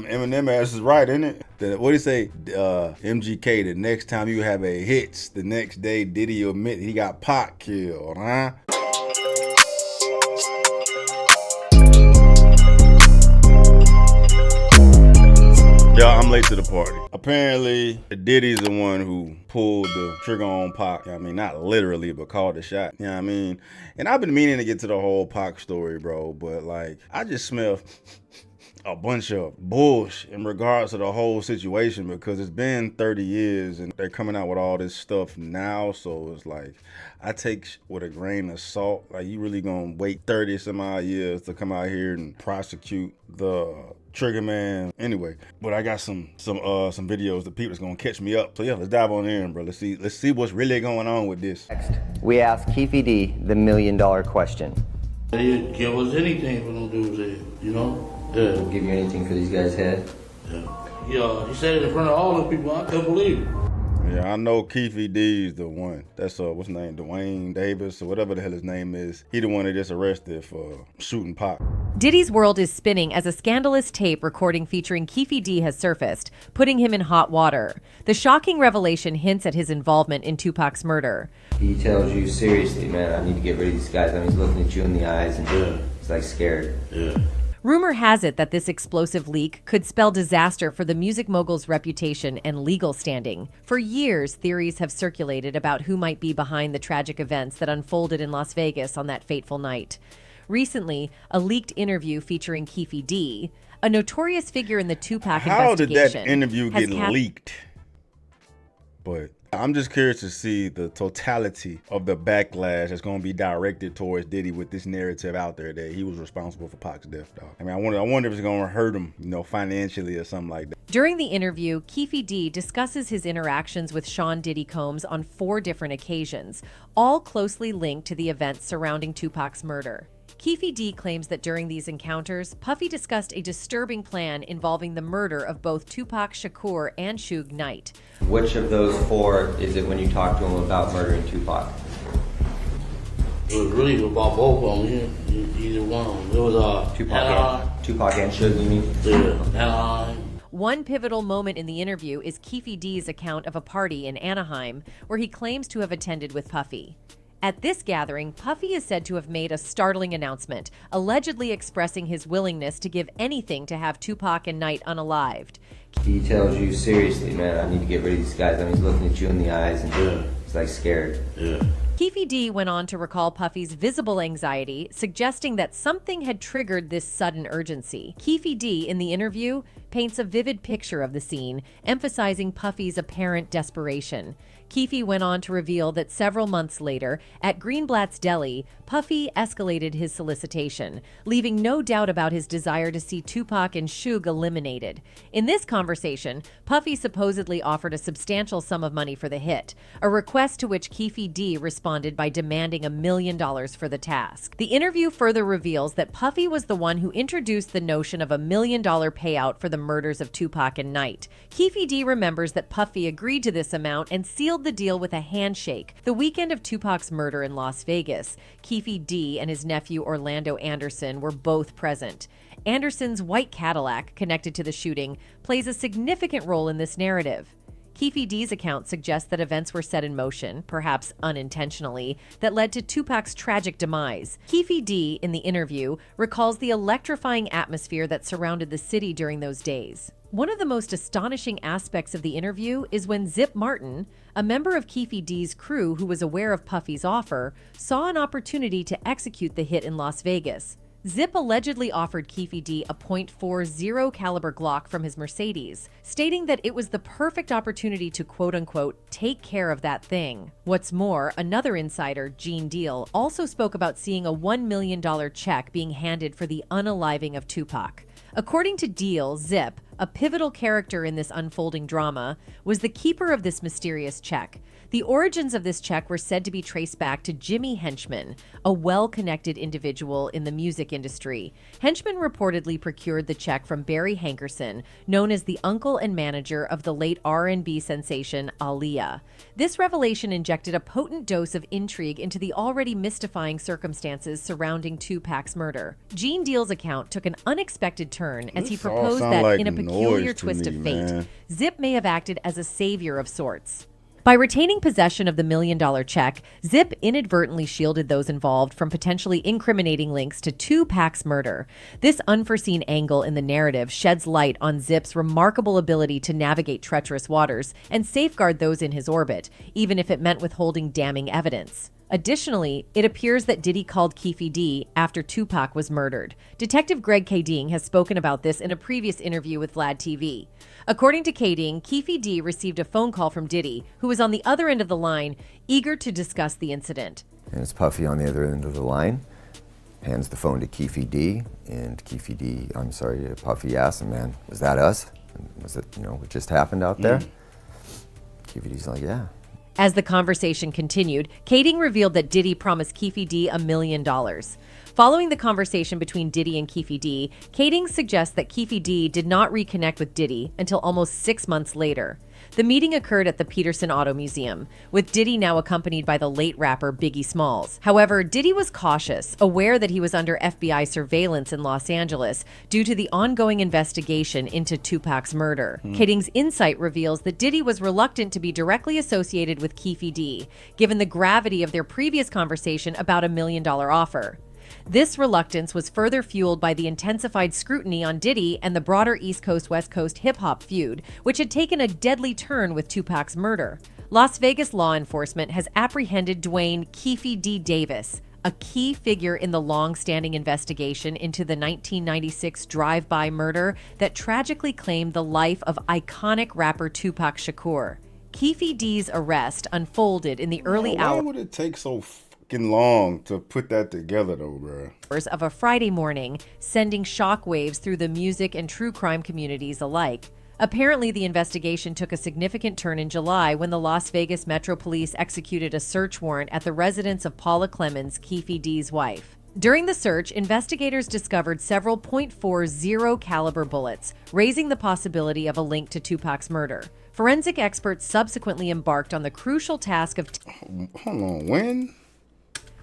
Eminem ass is right, isn't it? What do you say? MGK, the next time you have a hits, the next day Diddy admit he got Pac killed, huh? Yo, I'm late to the party. Apparently, Diddy's the one who pulled the trigger on Pac. I mean, not literally, but called the shot. You know what I mean? And I've been meaning to get to the whole Pac story, bro. But, like, I just smell a bunch of bullshit in regards to the whole situation because it's been 30 years and they're coming out with all this stuff now. So it's like, I take with a grain of salt. Like, you really gonna wait 30 some odd years to come out here and prosecute the Trigger Man anyway? But I got some videos that people's gonna catch me up. So yeah, let's dive on in, bro. Let's see what's really going on with this. Next, we ask Keefy D the $1 million question. They'd give us anything for them dudes there, you know? Yeah. We'll give you anything for these guys' head. Yeah, he said it in front of all those people. I couldn't believe it. Yeah, I know Keefy D's the one. That's what's his name, Dwayne Davis or whatever the hell his name is. He the one that just arrested for shooting Pac. Diddy's world is spinning as a scandalous tape recording featuring Keefy D has surfaced, putting him in hot water. The shocking revelation hints at his involvement in Tupac's murder. He tells you, seriously, man, I need to get rid of these guys. I mean, he's looking at you in the eyes and he's like scared. Yeah. Rumor has it that this explosive leak could spell disaster for the music mogul's reputation and legal standing. For years, theories have circulated about who might be behind the tragic events that unfolded in Las Vegas on that fateful night. Recently, a leaked interview featuring Keefy D, a notorious figure in the Tupac investigation. How did that interview get leaked? But I'm just curious to see the totality of the backlash that's going to be directed towards Diddy with this narrative out there that he was responsible for Pac's death, dog. I mean, I wonder if it's going to hurt him, financially or something like that. During the interview, Keefy D discusses his interactions with Sean Diddy Combs on 4 different occasions, all closely linked to the events surrounding Tupac's murder. Keefy D claims that during these encounters, Puffy discussed a disturbing plan involving the murder of both Tupac Shakur and Suge Knight. Which of those 4 is it when you talk to him about murdering Tupac? It was really about both of them. Either one. It was Tupac and Suge, you mean? Yeah, Anaheim. One pivotal moment in the interview is Keefy D's account of a party in Anaheim where he claims to have attended with Puffy. At this gathering, Puffy is said to have made a startling announcement, allegedly expressing his willingness to give anything to have Tupac and Knight unalived. He tells you, seriously, man, I need to get rid of these guys. I mean, he's looking at you in the eyes and he's like scared. Yeah. Keefy D went on to recall Puffy's visible anxiety, suggesting that something had triggered this sudden urgency. Keefy D, in the interview, paints a vivid picture of the scene, emphasizing Puffy's apparent desperation. Keefy went on to reveal that several months later, at Greenblatt's Deli, Puffy escalated his solicitation, leaving no doubt about his desire to see Tupac and Suge eliminated. In this conversation, Puffy supposedly offered a substantial sum of money for the hit, a request to which Keefy D responded by demanding $1 million for the task. The interview further reveals that Puffy was the one who introduced the notion of $1 million payout for the murders of Tupac and Knight. Keefy D remembers that Puffy agreed to this amount and sealed the deal with a handshake the weekend of Tupac's murder in Las Vegas. Keefy D and his nephew Orlando Anderson were both present. Anderson's white Cadillac, connected to the shooting, plays a significant role in this narrative. Keefy D's account suggests that events were set in motion, perhaps unintentionally, that led to Tupac's tragic demise. Keefy D, in the interview, recalls the electrifying atmosphere that surrounded the city during those days. One of the most astonishing aspects of the interview is when Zip Martin, a member of Keefy D's crew who was aware of Puffy's offer, saw an opportunity to execute the hit in Las Vegas. Zip allegedly offered Keefy D a .40 caliber Glock from his Mercedes, stating that it was the perfect opportunity to quote-unquote take care of that thing. What's more, another insider, Gene Deal, also spoke about seeing a $1 million check being handed for the unaliving of Tupac. According to Deal, Zip, a pivotal character in this unfolding drama, was the keeper of this mysterious check. The origins of this check were said to be traced back to Jimmy Henchman, a well-connected individual in the music industry. Henchman reportedly procured the check from Barry Hankerson, known as the uncle and manager of the late R&B sensation Aaliyah. This revelation injected a potent dose of intrigue into the already mystifying circumstances surrounding Tupac's murder. Gene Deal's account took an unexpected turn as he proposed that like in a peculiar twist of fate, man. Zip may have acted as a savior of sorts. By retaining possession of the $1 million check, Zip inadvertently shielded those involved from potentially incriminating links to Tupac's murder. This unforeseen angle in the narrative sheds light on Zip's remarkable ability to navigate treacherous waters and safeguard those in his orbit, even if it meant withholding damning evidence. Additionally, it appears that Diddy called Keefe D after Tupac was murdered. Detective Greg K. Ding has spoken about this in a previous interview with Vlad TV. According to K. Ding, Keefe D received a phone call from Diddy, who was on the other end of the line, eager to discuss the incident. And it's Puffy on the other end of the line, hands the phone to Keefe D, and Puffy asks him, man, was that us? Was it, what just happened out there? Keefe D's like, yeah. As the conversation continued, Kading revealed that Diddy promised Keefe D $1 million. Following the conversation between Diddy and Keefe D, Kading suggests that Keefe D did not reconnect with Diddy until almost 6 months later. The meeting occurred at the Peterson Auto Museum, with Diddy now accompanied by the late rapper Biggie Smalls. However, Diddy was cautious, aware that he was under FBI surveillance in Los Angeles due to the ongoing investigation into Tupac's murder. Kading's insight reveals that Diddy was reluctant to be directly associated with Keefe D, given the gravity of their previous conversation about $1 million offer. This reluctance was further fueled by the intensified scrutiny on Diddy and the broader East Coast-West Coast hip-hop feud, which had taken a deadly turn with Tupac's murder. Las Vegas law enforcement has apprehended Dwayne Keefe D. Davis, a key figure in the long-standing investigation into the 1996 drive-by murder that tragically claimed the life of iconic rapper Tupac Shakur. Keefe D's arrest unfolded in the early hours. Why would it take so long to put that together though, bro? Of a Friday morning, sending shockwaves through the music and true crime communities alike. Apparently, the investigation took a significant turn in July when the Las Vegas Metro Police executed a search warrant at the residence of Paula Clemens, Keefe D's wife. During the search, investigators discovered several .40 caliber bullets, raising the possibility of a link to Tupac's murder. Forensic experts subsequently embarked on the crucial task of Hold on, when?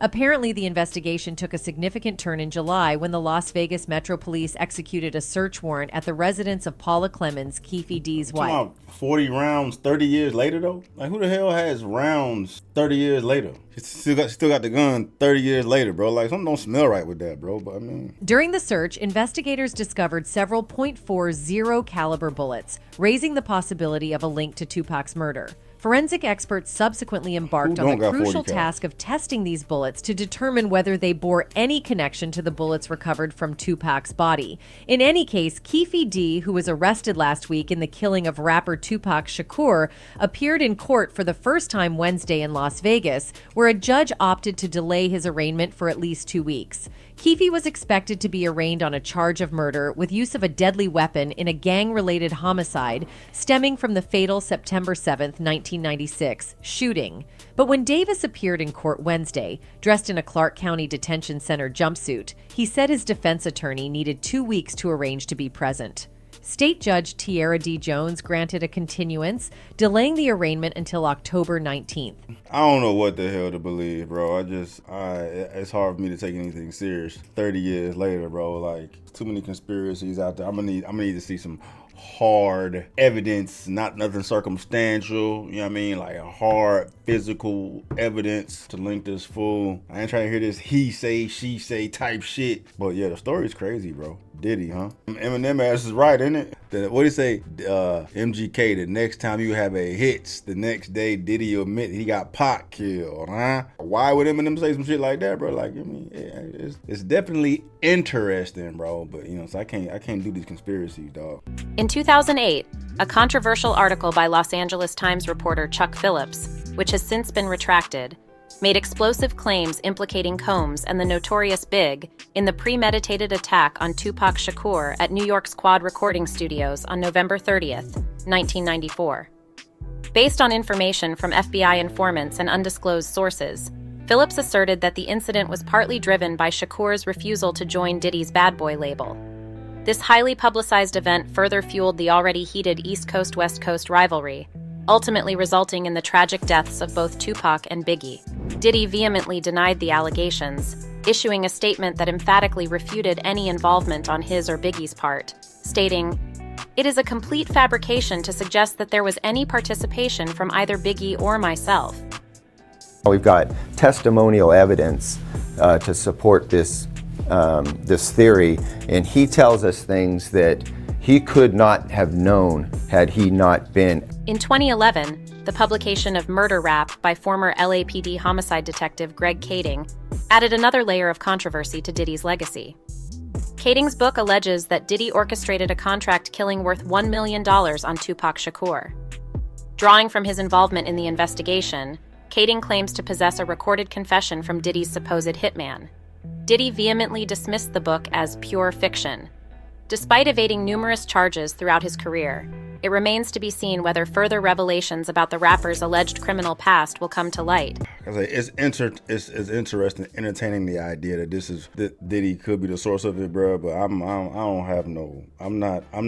Apparently, the investigation took a significant turn in July when the Las Vegas Metro Police executed a search warrant at the residence of Paula Clemens, Keefe D's wife. About 40 rounds 30 years later, though? Like, who the hell has rounds 30 years later? Still got the gun 30 years later, bro. Like, something don't smell right with that, bro. But I mean, during the search, investigators discovered several .40 caliber bullets, raising the possibility of a link to Tupac's murder. Forensic experts subsequently embarked on the crucial task of testing these bullets to determine whether they bore any connection to the bullets recovered from Tupac's body. In any case, Keefe D, who was arrested last week in the killing of rapper Tupac Shakur, appeared in court for the first time Wednesday in Las Vegas, where a judge opted to delay his arraignment for at least 2 weeks. Keefe was expected to be arraigned on a charge of murder with use of a deadly weapon in a gang-related homicide stemming from the fatal September 7, 1996, shooting. But when Davis appeared in court Wednesday, dressed in a Clark County Detention Center jumpsuit, he said his defense attorney needed 2 weeks to arrange to be present. State Judge Tiara D. Jones granted a continuance, delaying the arraignment until October 19th. I don't know what the hell to believe, bro. It's hard for me to take anything serious 30 years later, bro. Like, too many conspiracies out there. I'm gonna need to see some hard evidence, nothing circumstantial, you know what I mean? Like a hard physical evidence to link this fool. I ain't trying to hear this he say, she say type shit. But yeah, the story's crazy, bro. Diddy, huh? Eminem ass is right, isn't it? What do you say? MGK, the next time you have a hits, the next day Diddy will admit he got Pac killed, huh? Why would Eminem say some shit like that, bro? Like, I mean, it's definitely interesting, bro. But so I can't do these conspiracies, dog. In 2008, a controversial article by Los Angeles Times reporter Chuck Phillips, which has since been retracted, made explosive claims implicating Combs and the Notorious Big in the premeditated attack on Tupac Shakur at New York's Quad Recording Studios on November 30th, 1994. Based on information from FBI informants and undisclosed sources, Phillips asserted that the incident was partly driven by Shakur's refusal to join Diddy's Bad Boy label. This highly publicized event further fueled the already heated East Coast-West Coast rivalry, ultimately resulting in the tragic deaths of both Tupac and Biggie. Diddy vehemently denied the allegations, issuing a statement that emphatically refuted any involvement on his or Biggie's part, stating, "It is a complete fabrication to suggest that there was any participation from either Biggie or myself." We've got testimonial evidence to support this theory, and he tells us things that he could not have known had he not been. In 2011, the publication of Murder Rap by former LAPD homicide detective Greg Kading added another layer of controversy to Diddy's legacy. Kading's book alleges that Diddy orchestrated a contract killing worth $1 million on Tupac Shakur. Drawing from his involvement in the investigation, Kading claims to possess a recorded confession from Diddy's supposed hitman. Diddy vehemently dismissed the book as pure fiction. Despite evading numerous charges throughout his career, it remains to be seen whether further revelations about the rapper's alleged criminal past will come to light. It's interesting, entertaining the idea that Diddy could be the source of it, bro. But I'm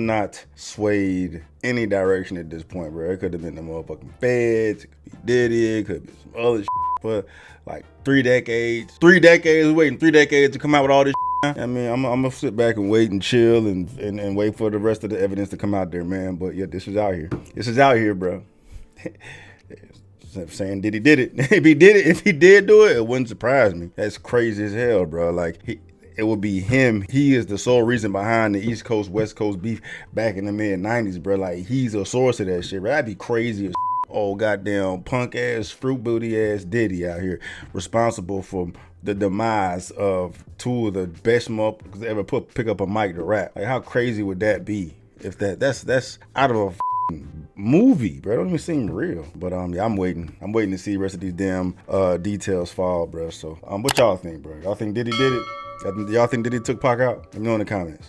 not swayed any direction at this point, bro. It could have been the motherfucking feds, it could be Diddy, it could be some other shit. But like 3 decades, waiting 3 decades to come out with all this. I mean, I'm gonna sit back and wait and chill and wait for the rest of the evidence to come out there, man. But yeah, this is out here. This is out here, bro. Saying Diddy did it. If he did do it, it wouldn't surprise me. That's crazy as hell, bro. Like it would be him. He is the sole reason behind the East Coast West Coast beef back in the mid-90s, bro. Like he's a source of that shit, bro. That'd be crazy as oh goddamn punk ass fruit booty ass Diddy out here responsible for the demise of 2 of the best motherfuckers ever pick up a mic to rap. Like how crazy would that be if that's out of a movie, bro? It don't even seem real. But yeah, I'm waiting to see the rest of these damn details fall, bro. So what y'all think, bro? Y'all think Diddy did it? Y'all think Diddy took Pac out? Let me know in the comments.